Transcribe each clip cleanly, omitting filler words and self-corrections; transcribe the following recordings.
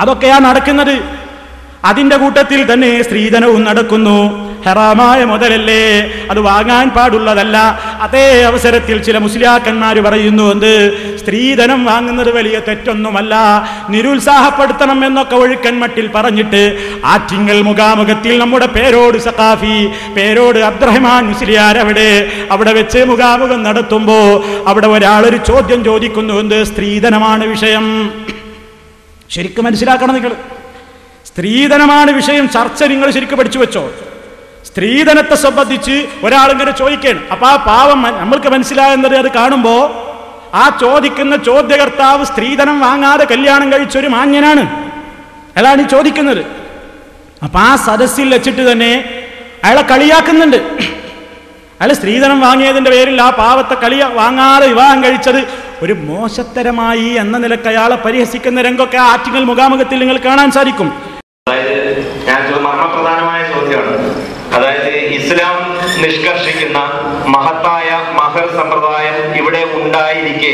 അതൊക്കെയാ നടക്കുന്നത്. അതിന്റെ കൂട്ടത്തിൽ തന്നെ സ്ത്രീധനവും നടക്കുന്നു. ഹറാമായ മുതലല്ലേ, അത് വാങ്ങാൻ പാടുള്ളതല്ല. അതേ അവസരത്തിൽ ചില മുസ്ലിയാക്കന്മാർ പറയുന്നു, എന്ത്, സ്ത്രീധനം വാങ്ങുന്നത് വലിയ തെറ്റൊന്നുമല്ല, നിരുത്സാഹപ്പെടുത്തണം എന്നൊക്കെ ഒഴുക്കൻ മട്ടിൽ പറഞ്ഞിട്ട് ആറ്റിങ്ങൽ മുഖാമുഖത്തിൽ നമ്മുടെ പേരോട് സഖാഫി, പേരോട് അബ്ദുറഹ്മാൻ മുസ്ലിയാർ അവിടെ വെച്ച് മുഖാമുഖം നടത്തുമ്പോ അവിടെ ഒരാളൊരു ചോദ്യം ചോദിക്കുന്നു, എന്ത്, സ്ത്രീധനമാണ് വിഷയം. ശരിക്കും മനസ്സിലാക്കണം നിങ്ങൾ, സ്ത്രീധനമാണ് വിഷയം. ചർച്ച നിങ്ങൾ ശരിക്കും പഠിച്ചു വെച്ചോ. സ്ത്രീധനത്തെ സംബന്ധിച്ച് ഒരാളിങ്ങനെ ചോദിക്കുകയാണ്. അപ്പൊ ആ പാവം നമ്മൾക്ക് മനസ്സിലാകുന്നത്, അത് കാണുമ്പോ ആ ചോദിക്കുന്ന ചോദ്യകർത്താവ് സ്ത്രീധനം വാങ്ങാതെ കല്യാണം കഴിച്ചൊരു മാന്യനാണ്, അതാണ് ഈ ചോദിക്കുന്നത്. അപ്പൊ ആ സദസ്സിൽ വെച്ചിട്ട് തന്നെ അയാളെ കളിയാക്കുന്നുണ്ട്. അയാൾ സ്ത്രീധനം വാങ്ങിയതിന്റെ പേരിൽ ആ പാവത്തെ വാങ്ങാതെ വിവാഹം കഴിച്ചത് ഒരു മോശത്തരമായി എന്ന നിലക്ക് അയാളെ പരിഹസിക്കുന്ന രംഗമൊക്കെ ആറ്റിങ്ങൽ മുഖാമുഖത്തിൽ നിങ്ങൾ കാണാൻ സാധിക്കും. മർമ്മപ്രധാനമായ ചോദ്യമാണ്. അതായത് ഇസ്ലാം നിഷ്കർഷിക്കുന്ന മഹത്തായ മഹർ സമ്പ്രദായം ഇവിടെ ഉണ്ടായിരിക്കെ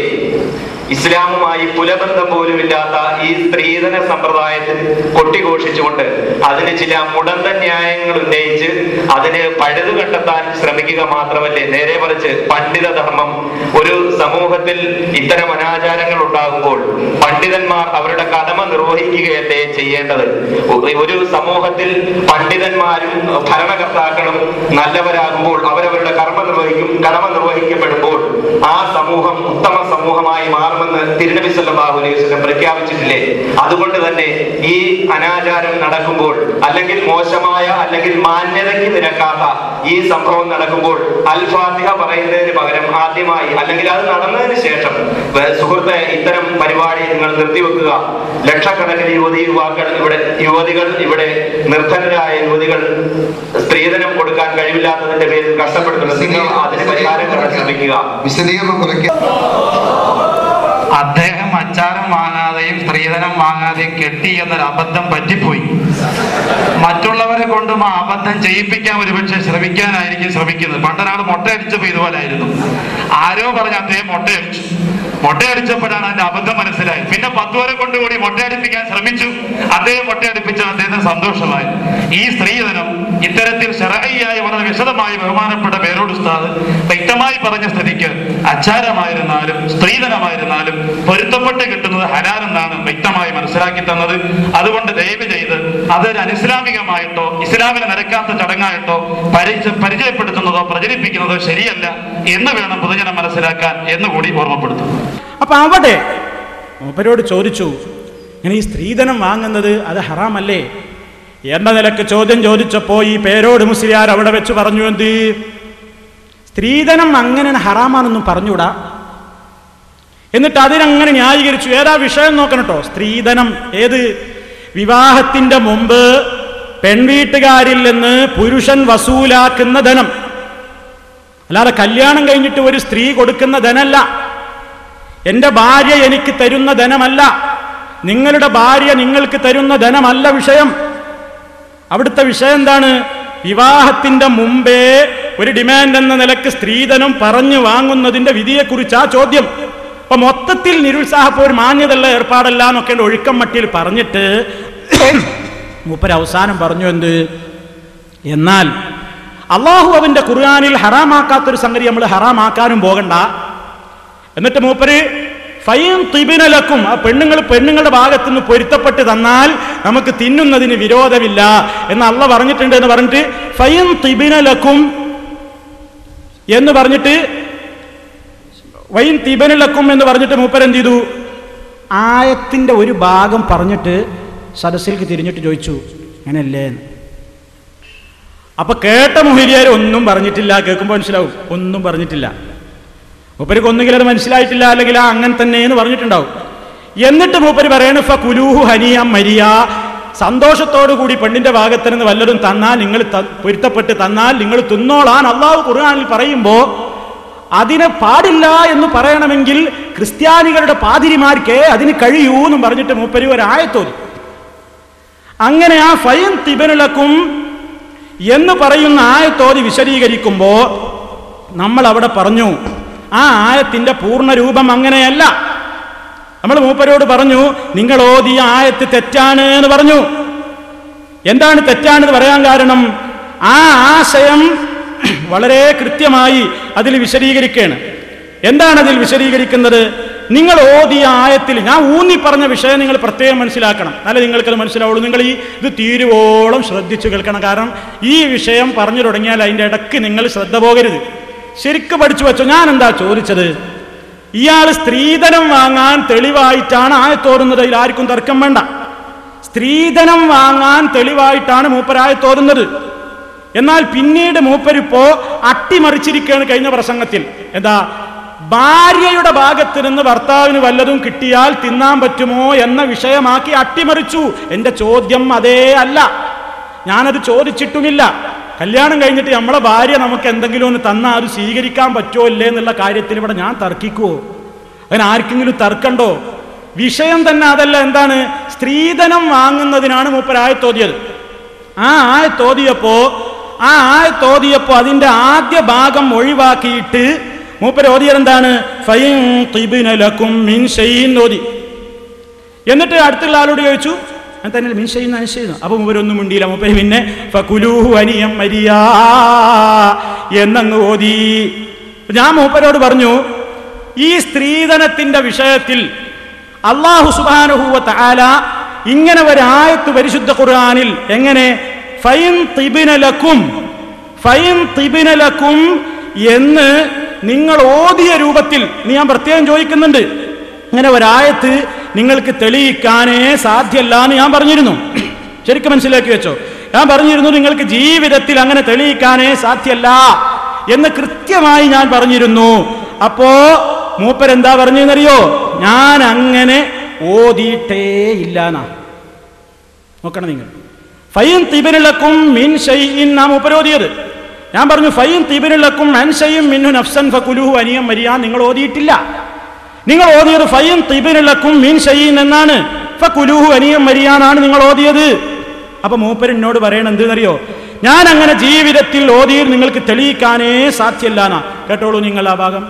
ഇസ്ലാമുമായി പുലബന്ധം പോലുമില്ലാത്ത ഈ സ്ത്രീധന സമ്പ്രദായത്തിൽ കൊട്ടിഘോഷിച്ചുകൊണ്ട് അതിന് ചില മുടന്ത ന്യായങ്ങൾ ഉന്നയിച്ച് അതിന് പഴുതു കണ്ടെത്താൻ ശ്രമിക്കുക മാത്രമല്ലേ, നേരെ മറിച്ച് പണ്ഡിത ധർമ്മം, ഒരു സമൂഹത്തിൽ ഇത്തരം അനാചാരങ്ങൾ ഉണ്ടാകുമ്പോൾ പണ്ഡിതന്മാർ അവരുടെ കടമ നിർവഹിക്കുകയല്ലേ ചെയ്യേണ്ടത്. ഒരു സമൂഹത്തിൽ പണ്ഡിതന്മാരും ഭരണകർത്താക്കളും നല്ലവരാകുമ്പോൾ അവരവരുടെ കടമ നിർവഹിക്കപ്പെടുമ്പോൾ ആ സമൂഹം ഉത്തമ സമൂഹമായി മാറുമെന്ന് തിരുനബി സല്ലല്ലാഹു അലൈഹി വസല്ലം പ്രഖ്യാപിച്ചിട്ടില്ലേ? അതുകൊണ്ട് തന്നെ ഈ അനാചാരം നടക്കുമ്പോൾ, അല്ലെങ്കിൽ മോശമായ അല്ലെങ്കിൽ മാന്യതയ്ക്ക് നിരക്കാത്ത ഈ സംഭവം നടക്കുമ്പോൾ അൽ ഫാത്തിഹ പറയുന്നതിന് പകരം ആദ്യമായി, അല്ലെങ്കിൽ അത് നടന്നതിന് ശേഷം, സുഹൃത്തെ, ഇത്തരം പരിപാടി നിങ്ങൾ നിർത്തിവെക്കുക. ലക്ഷക്കണക്കിന് യുവതികൾ ഇവിടെ നിർധനരായ യുവതികൾ സ്ത്രീധനം കൊടുക്കാൻ കഴിവില്ലാത്തതിന്റെ പേരിൽ കഷ്ടപ്പെടുന്നുണ്ട്. നിങ്ങൾ അതിന് പരിഹാരം കാണാൻ ശ്രമിക്കുക. വിശദീകരണം കുറയ്ക്കുക. അദ്ദേഹം അച്ചാരം വാങ്ങാതെയും സ്ത്രീധനം വാങ്ങാതെയും കെട്ടി എന്നൊരു അബദ്ധം പറ്റിപ്പോയി. മറ്റുള്ളവരെ കൊണ്ടും ആ അബദ്ധം ചെയ്യിപ്പിക്കാൻ ഒരുപക്ഷെ ശ്രമിക്കുന്നത്. പണ്ടൊരാൾ മുട്ടയടിച്ചപ്പോൾ ഇതുപോലായിരുന്നു. ആരോ പറഞ്ഞ് അദ്ദേഹം മുട്ടയടിച്ചപ്പോഴാണ് അതിന്റെ അബദ്ധം മനസ്സിലായി. പിന്നെ 10 പേരെ കൊണ്ടുകൂടി മുട്ടയടിപ്പിക്കാൻ ശ്രമിച്ചു. അദ്ദേഹം മുട്ടയടിപ്പിച്ചാൽ അദ്ദേഹത്തിന് സന്തോഷമായി. ഈ സ്ത്രീധനം ഇത്തരത്തിൽ ശർഈയായി വളരെ വിശദമായി ബഹുമാനപ്പെട്ട പേരോട് ഉസ്താദ് വ്യക്തമായി പറഞ്ഞ സ്ഥിതിക്ക് അച്ചാരമായിരുന്നാലും സ്ത്രീധനമായിരുന്നാലും പൊരുത്തപ്പെട്ട് കിട്ടുന്നത് ഹലാലെന്നാണ് വ്യക്തമായി മനസ്സിലാക്കി തന്നത്. അതുകൊണ്ട് ദയവ് ചെയ്ത് അതൊരു അനിസ്ലാമികമായിട്ടോ ഇസ്ലാമിന് നിരക്കാത്ത ചടങ്ങായിട്ടോ പരിചയപ്പെടുത്തുന്നതോ പ്രചരിപ്പിക്കുന്നതോ ശരിയല്ല എന്ന് വേണം പൊതുജനം മനസ്സിലാക്കാൻ എന്നുകൂടി ഓർമ്മപ്പെടുത്തും. അപ്പൊ അവിടെ മൂപ്പരോട് ചോദിച്ചു, ഇങ്ങനെ ഈ സ്ത്രീധനം വാങ്ങുന്നത് അത് ഹറാമല്ലേ എന്ന നിലക്ക് ചോദ്യം ചോദിച്ചപ്പോ ഈ പേരോട് മുസ്ലിയാർ അവിടെ വെച്ച് പറഞ്ഞു, എന്ത്, സ്ത്രീധനം അങ്ങനെ ഹറാമാണെന്നും പറഞ്ഞൂടാ. എന്നിട്ട് അതിനങ്ങനെ ന്യായീകരിച്ചു. ഏതാ വിഷയം നോക്കണം കേട്ടോ. സ്ത്രീധനം ഏത്? വിവാഹത്തിന്റെ മുമ്പ് പെൺവീട്ടുകാരിൽ നിന്ന് പുരുഷൻ വസൂലാക്കുന്ന ധനം, അല്ലാതെ കല്യാണം കഴിഞ്ഞിട്ട് ഒരു സ്ത്രീ കൊടുക്കുന്ന ധനമല്ല. എന്റെ ഭാര്യ എനിക്ക് തരുന്ന ധനമല്ല, നിങ്ങളുടെ ഭാര്യ നിങ്ങൾക്ക് തരുന്ന ധനമല്ല വിഷയം. അവിടുത്തെ വിഷയം എന്താണ്? വിവാഹത്തിന്റെ മുമ്പേ ഒരു ഡിമാൻഡ് എന്ന നിലക്ക് സ്ത്രീധനം പറഞ്ഞു വാങ്ങുന്നതിന്റെ വിധിയെക്കുറിച്ച് ആ ചോദ്യം. അപ്പൊ മൊത്തത്തിൽ നിരുത്സാഹപ്പോ ഒരു മാന്യതയുള്ള ഏർപ്പാടല്ല എന്നൊക്കെ ഒഴുക്കം മട്ടിൽ പറഞ്ഞിട്ട് മൂപ്പര് അവസാനം പറഞ്ഞു, എന്ത്, എന്നാൽ അള്ളാഹു അവന്റെ ഖുർആനിൽ ഹറാമാക്കാത്തൊരു സംഗതി നമ്മൾ ഹറാമാക്കാനും പോകണ്ട. എന്നിട്ട് മൂപ്പര് ഫൈൻ തിബിനലക്കും, ആ പെണ്ണുങ്ങളുടെ ഭാഗത്തു നിന്ന് പൊരുത്തപ്പെട്ട് തന്നാൽ നമുക്ക് തിന്നുന്നതിന് വിരോധമില്ല എന്ന് അള്ളാഹ് പറഞ്ഞിട്ടുണ്ട് എന്ന് പറഞ്ഞിട്ട് ഫൈൻ തിബിനലക്കും എന്ന് പറഞ്ഞിട്ട് വൈൻ തിബിനലക്കും എന്ന് പറഞ്ഞിട്ട് മൂപ്പര് എന്ത് ചെയ്തു? ആയത്തിന്റെ ഒരു ഭാഗം പറഞ്ഞിട്ട് സദസ്സിലേക്ക് തിരിഞ്ഞിട്ട് ചോദിച്ചു, അങ്ങനെയല്ലേ? അപ്പൊ കേട്ട മുഹരിയാർ ഒന്നും പറഞ്ഞിട്ടില്ല. കേൾക്കുമ്പോൾ മനസ്സിലാവും, ഒന്നും പറഞ്ഞിട്ടില്ല. മൂപ്പർക്ക് ഒന്നുകിൽ അത് മനസ്സിലായിട്ടില്ല, അല്ലെങ്കിൽ ആ അങ്ങനെ തന്നെ എന്ന് പറഞ്ഞിട്ടുണ്ടാവും. എന്നിട്ട് മൂപ്പര് പറയണ ഫകുലൂഹു ഹനിയം മരിയ, സന്തോഷത്തോടു കൂടി പെണ്ണിന്റെ ഭാഗത്ത് നിന്ന് വല്ലതും തന്നാൽ, നിങ്ങൾ പൊരുത്തപ്പെട്ട് തന്നാൽ നിങ്ങൾ തിന്നോളാൻ അള്ളാഹു ഖുർആനിൽ പറയുമ്പോ അതിനെ പാടില്ല എന്ന് പറയണമെങ്കിൽ ക്രിസ്ത്യാനികളുടെ പാതിരിമാർക്കേ അതിന് കഴിയൂ എന്നും പറഞ്ഞിട്ട് മൂപ്പര് ഒരു ആയത്തോതി. അങ്ങനെ ആ ഫൈൻ തിബനുലക്കും എന്ന് പറയുന്ന ആയത്തോതി വിശദീകരിക്കുമ്പോ നമ്മൾ അവിടെ പറഞ്ഞു, ആ ആയത്തിന്റെ പൂർണ്ണ രൂപം അങ്ങനെയല്ല. നമ്മൾ മൂപ്പരോട് പറഞ്ഞു, നിങ്ങൾ ഓതിയ ആയത്ത് തെറ്റാണ് എന്ന് പറഞ്ഞു. എന്താണ് തെറ്റാണെന്ന് പറയാൻ കാരണം? ആ ആശയം വളരെ കൃത്യമായി അതിൽ വിശദീകരിക്കുകയാണ്. എന്താണ് അതിൽ വിശദീകരിക്കുന്നത്? നിങ്ങൾ ഓതിയ ആയത്തിൽ ഞാൻ ഊന്നി പറഞ്ഞ വിഷയം നിങ്ങൾ പ്രത്യേകം മനസ്സിലാക്കണം, എന്നാലേ നിങ്ങൾക്കത് മനസ്സിലാവുള്ളൂ. നിങ്ങൾ ഇത് തീരുവോളം ശ്രദ്ധിച്ചു കേൾക്കണം. കാരണം ഈ വിഷയം പറഞ്ഞു തുടങ്ങിയാൽ അതിൻ്റെ ഇടയ്ക്ക് നിങ്ങൾ ശ്രദ്ധ പോകരുത്. ശരിക്കും പഠിച്ചു വെച്ചോ. ഞാൻ എന്താ ചോദിച്ചത്? ഇയാൾ സ്ത്രീധനം വാങ്ങാൻ തെളിവായിട്ടാണ് ആയത്തോറുന്നത്. അതിൽ ആർക്കും തർക്കം വേണ്ട. സ്ത്രീധനം വാങ്ങാൻ തെളിവായിട്ടാണ് മൂപ്പരായത്തോറുന്നത്. എന്നാൽ പിന്നീട് മൂപ്പരിപ്പോ അട്ടിമറിച്ചിരിക്കുകയാണ് കഴിഞ്ഞ പ്രസംഗത്തിൽ. എന്താ? ഭാര്യയുടെ ഭാഗത്ത് നിന്ന് ഭർത്താവിന് വല്ലതും കിട്ടിയാൽ തിന്നാൻ പറ്റുമോ എന്ന വിഷയമാക്കി അട്ടിമറിച്ചു. എന്റെ ചോദ്യം അതേ അല്ല, ഞാനത് ചോദിച്ചിട്ടുമില്ല. കല്യാണം കഴിഞ്ഞിട്ട് നമ്മളെ ഭാര്യ നമുക്ക് എന്തെങ്കിലും ഒന്ന് തന്നാൽ അത് സ്വീകരിക്കാൻ പറ്റുമോ ഇല്ലേ എന്നുള്ള കാര്യത്തിൽ ഇവിടെ ഞാൻ തർക്കിക്കുവോ? അതിന് ആർക്കെങ്കിലും തർക്കണ്ടോ? വിഷയം തന്നെ അതല്ല. എന്താണ്? സ്ത്രീധനം വാങ്ങുന്നതിനാണ് മൂപ്പരായത്തോതിയത്. ആ ആയത്തോതിയപ്പോ അതിന്റെ ആദ്യ ഭാഗം ഒഴിവാക്കിയിട്ട് മൂപ്പര് ഓതിയത് എന്താണ്? ഫൈൻ തിബ്ന ലക്കും മിൻ ഷൈഇൻ ഓതി. എന്നിട്ട് അടുത്തുള്ള ആളോട് ചോദിച്ചു, തന്നെ മിൻ ഷൈഇൻ അനുശയിച്ചു. അപ്പൊ മൂപ്പരൊന്നും മിണ്ടിയില്ല. മൂപ്പര് പിന്നെ ഫകുലൂഹു ഹനിയം മരിയാ എന്നങ്ങ് ഓതി. ഞാൻ മൂപ്പരോട് പറഞ്ഞു, ഈ സ്ത്രീധനത്തിന്റെ വിഷയത്തിൽ അല്ലാഹു സുബ്ഹാനഹു വ തആല ഇങ്ങനെ ഒരു ആയത്ത് പരിശുദ്ധ ഖുർആനിൽ എങ്ങനെ ഫൈൻ തിബ്ന ലക്കും എന്ന് നിങ്ങൾ ഓതിയ രൂപത്തിൽ ഞാൻ പ്രത്യേകം ചോദിക്കുന്നുണ്ട്. ഇങ്ങനെ ഒരായത്ത് നിങ്ങൾക്ക് തെളിയിക്കാനേ സാധ്യല്ല എന്ന് ഞാൻ പറഞ്ഞിരുന്നു. ശരിക്കും മനസ്സിലാക്കി വെച്ചോ. ഞാൻ പറഞ്ഞിരുന്നു നിങ്ങൾക്ക് ജീവിതത്തിൽ അങ്ങനെ തെളിയിക്കാനേ സാധ്യല്ല എന്ന് കൃത്യമായി ഞാൻ പറഞ്ഞിരുന്നു. അപ്പോ മൂപ്പരെന്താ പറഞ്ഞെന്നറിയോ? ഞാൻ അങ്ങനെ ഓതിയിട്ടേ ഇല്ലാന്നാ. നോക്കണം നിങ്ങൾ. ഫൈൻ തിബ്ന ലക്കും മിൻ ഷൈഇൻ നാം മൂപ്പരോതിയത്. ഞാൻ പറഞ്ഞു ഫൈൻ തിബ്ന ലക്കും അൻ ഷൈഇൻ മിൻഹു നഫ്സൻ ഫകുലൂഹു ഹനിയം മരിയാ. നിങ്ങൾ ഓതിയിട്ടില്ല. നിങ്ങൾ ഓതിയത് ഫൈൻ തിബ്ന ലക്കും മിൻ ഷൈഇൻ എന്നാണ്. ഫകുലൂഹു ഹനിയം മരിയാനാണ് നിങ്ങൾ ഓതിയത്. അപ്പൊ മൂപ്പര് എന്നോട് പറയണ എന്തെന്നറിയോ? ഞാൻ അങ്ങനെ ജീവിതത്തിൽ ഓതിയിൽ നിങ്ങൾക്ക് തെളിയിക്കാനേ സാധ്യല്ലാന്നാ. കേട്ടോളൂ നിങ്ങൾ ആ ഭാഗം.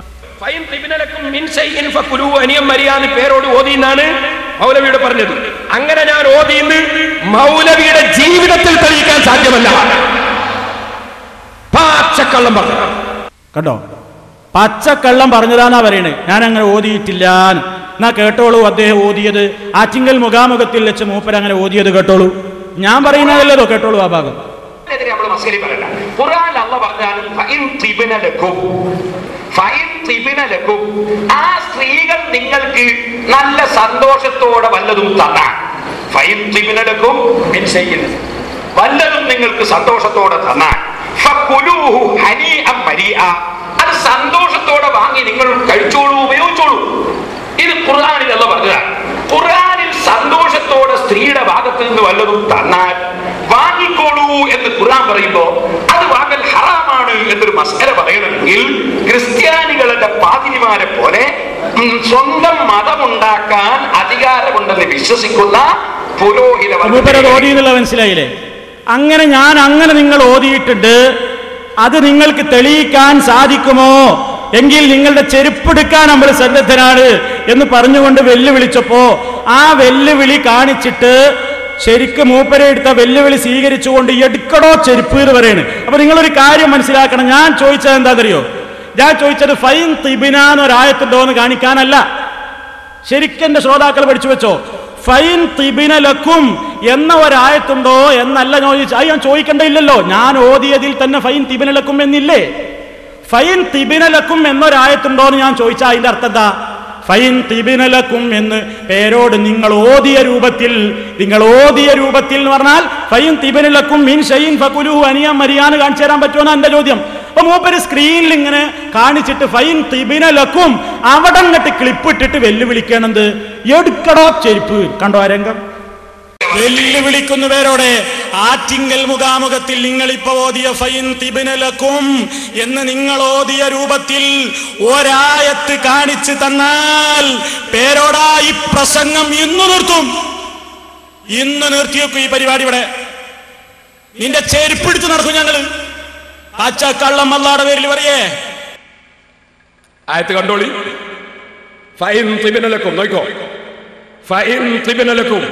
ഫൈൻ തിബ്ന ലക്കും മിൻ ഷൈഇൻ ഫകുലൂഹു ഹനിയം മരിയാ എന്ന് പേരോട് ഓതി എന്നാണ് മൗലവിയോട് പറഞ്ഞത്. അങ്ങനെ ഞാൻ ഓതിയെന്ന് മൗലവിയുടെ ജീവിതത്തിൽ തെളിയിക്കാൻ സാധ്യമല്ല. പച്ചക്കള്ളം പറഞ്ഞു. കേട്ടോ, പച്ചക്കള്ളം പറഞ്ഞതാന്നാ പറയണേ. ഞാൻ അങ്ങനെ ഓതിയിട്ടില്ല. എന്നാ കേട്ടോളൂ, അദ്ദേഹം ഓതിയത് ആറ്റിങ്ങൽ മുഖാമുഖത്തിൽ വെച്ച് മൂപ്പർ അങ്ങനെ ഓതിയത് കേട്ടോളൂ. ഞാൻ പറയുന്നതല്ലോ, കേട്ടോളൂ ആ ഭാഗം. ആ സ്ത്രീകൾ നിങ്ങൾക്ക് നല്ല സന്തോഷത്തോടെ വല്ലതും തന്നാൽ, വല്ലതും നിങ്ങൾക്ക് സന്തോഷത്തോടെ തന്നാൽ അത് സന്തോഷത്തോടെ വാങ്ങി നിങ്ങൾ കഴിച്ചോളൂ, ഉപയോഗിച്ചോളൂ. ഇത് ഖുർആനിൽ അല്ലാഹു പറഞ്ഞതാണ്. ഖുർആനിൽ സന്തോഷത്തോടെ സ്ത്രീയുടെ ഭാഗത്ത് നിന്ന് വല്ലതും തന്നാൽ വാങ്ങിക്കോളൂ എന്ന് ഖുർആൻ പറയുമ്പോ അത് വാങ്ങൽ ഹറാമാണ് എന്നൊരു മസ്അല പറയണമെങ്കിൽ ക്രിസ്ത്യാനികളുടെ പാതിരിമാരെ പോലെ സ്വന്തം മതമുണ്ടാക്കാൻ അധികാരമുണ്ടെന്ന് വിശ്വസിക്കുന്ന പുരോഹിത മനസ്സിലായില്ലേ? അങ്ങനെ ഞാൻ അങ്ങനെ നിങ്ങൾ ഓതിയിട്ടുണ്ട്, അത് നിങ്ങൾക്ക് തെളിയിക്കാൻ സാധിക്കുമോ? എങ്കിൽ നിങ്ങളുടെ ചെരുപ്പെടുക്കാൻ നമ്മൾ സന്നദ്ധനാണ് എന്ന് പറഞ്ഞുകൊണ്ട് വെല്ലുവിളിച്ചപ്പോ ആ വെല്ലുവിളി കാണിച്ചിട്ട് ശരിക്കും മൂപ്പരെ എടുത്ത വെല്ലുവിളി സ്വീകരിച്ചുകൊണ്ട് എടുക്കടോ ചെരുപ്പ് എന്ന് പറയാണ്. അപ്പൊ നിങ്ങളൊരു കാര്യം മനസ്സിലാക്കണം. ഞാൻ ചോദിച്ചത് എന്താണെന്നറിയോ? ഞാൻ ചോദിച്ചത് ഫൈൻ തിബ്ന എന്നൊരായത്തുണ്ടോ എന്ന് കാണിക്കാനല്ല. ശരിക്കും എന്റെ ശ്രോതാക്കൾ പഠിച്ചു വെച്ചോ. ഫൈൻ തിബ്ന ലക്കും എന്ന ഒരായത്തുണ്ടോ എന്നല്ല ഞാൻ ചോദിക്കേണ്ടതില്ലല്ലോ. ഞാൻ ഓതിയതിൽ തന്നെ ഫൈൻ തിബ്ന ലക്കും എന്നില്ലേ? ഫൈൻ തിബ്ന ലക്കും എന്നൊരായത്തുണ്ടോ എന്ന് ഞാൻ ചോദിച്ചാൽ അതിന്റെ അർത്ഥം എന്താ? ഫൈൻ തിബ്ന ലക്കും എന്ന് പേരോട് നിങ്ങൾ ഓതിയ രൂപത്തിൽ എന്ന് പറഞ്ഞാൽ ഫൈൻ തിബ്ന ലക്കും മിൻ ഷൈഇൻ ഫകുലൂഹു ഹനിയം മരിയാന്ന് കാണിച്ചു തരാൻ പറ്റുമോ എന്റെ ചോദ്യം. അപ്പൊ മൂപ്പര് സ്ക്രീനിൽ ഇങ്ങനെ കാണിച്ചിട്ട് ഫൈൻ തിബ്ന ലക്കും അവിടെ അങ്ങോട്ട് ക്ലിപ്പ് ഇട്ടിട്ട് വെല്ലുവിളിക്കണത് എടുക്കടോ ചെരുപ്പ്. കണ്ടോ ആ രംഗം? വെല്ലുവിളിക്കുന്നു പേരോടെ. ആറ്റിങ്ങൽ മുഖാമുഖത്തിൽ നിങ്ങൾ ഇപ്പൊ ഓതിയ ഫൈൻ തിബ്ന ലക്കും എന്ന് നിങ്ങൾ ഓതിയ രൂപത്തിൽ ഒരായത്ത് കാണിച്ചു തന്നാൽ പേരോടാ ഈ പ്രസംഗം ഇന്ന് നിർത്തും. ഇന്ന് നിർത്തിവെക്കും ഈ പരിപാടി. ഇവിടെ നിന്റെ ചെരുപ്പിടിച്ച് നടക്കും ഞങ്ങള്. പച്ചക്കള്ളം അല്ലാഹുവിന്റെ പേരിൽ പറയേ. ആയത്ത് കണ്ടോളി. ഫൈൻ തിബ്ന ലക്കും നോക്കോ. ഫഇൻ തിബ്ന ലക്കും